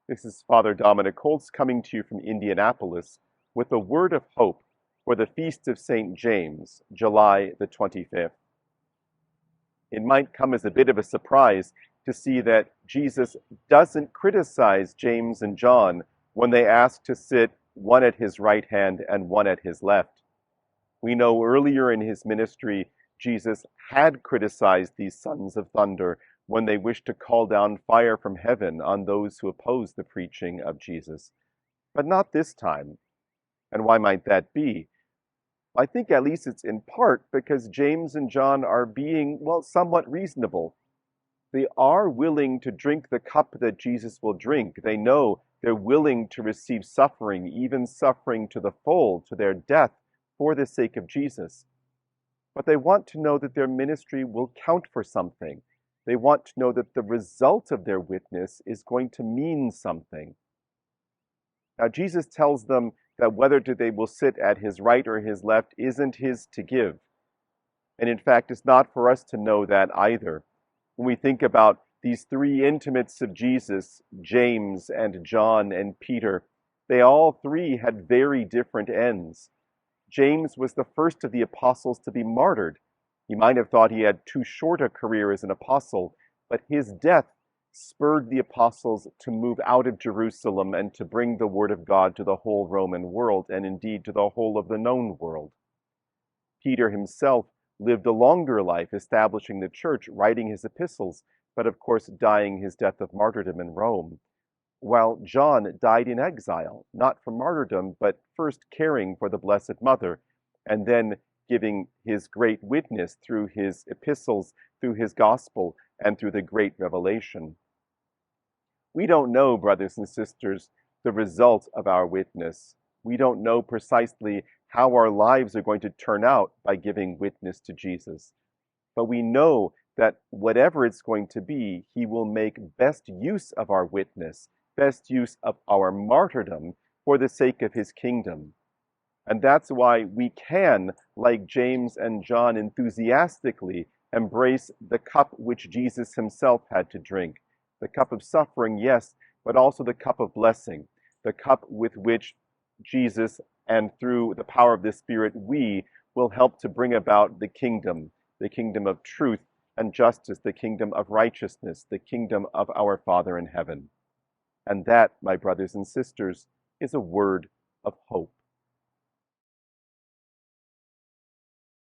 This is Father Dominic Holtz coming to you from Indianapolis with a word of hope for the Feast of St. James, July the 25th. It might come as a bit of a surprise to see that Jesus doesn't criticize James and John when they ask to sit one at his right hand and one at his left. We know earlier in his ministry, Jesus had criticized these sons of thunder when they wished to call down fire from heaven on those who opposed the preaching of Jesus. But not this time. And why might that be? I think at least it's in part because James and John are being, somewhat reasonable. They are willing to drink the cup that Jesus will drink. They know they're willing to receive suffering, even suffering to the full, to their death, for the sake of Jesus. But they want to know that their ministry will count for something. They want to know that the result of their witness is going to mean something. Now, Jesus tells them that whether they will sit at his right or his left isn't his to give. And in fact, it's not for us to know that either. When we think about these three intimates of Jesus, James and John and Peter, they all three had very different ends. James was the first of the apostles to be martyred. You might have thought he had too short a career as an apostle, but his death spurred the apostles to move out of Jerusalem and to bring the word of God to the whole Roman world, and indeed to the whole of the known world. Peter himself lived a longer life, establishing the church, writing his epistles, but of course dying his death of martyrdom in Rome. While John died in exile, not for martyrdom, but first caring for the Blessed Mother, and then giving his great witness through his epistles, through his gospel, and through the great revelation. We don't know, brothers and sisters, the result of our witness. We don't know precisely how our lives are going to turn out by giving witness to Jesus. But we know that whatever it's going to be, he will make best use of our witness, best use of our martyrdom for the sake of his kingdom. And that's why we can, like James and John, enthusiastically embrace the cup which Jesus himself had to drink. The cup of suffering, yes, but also the cup of blessing, the cup with which Jesus, and through the power of the Spirit, we will help to bring about the kingdom of truth and justice, the kingdom of righteousness, the kingdom of our Father in heaven. And that, my brothers and sisters, is a word of hope.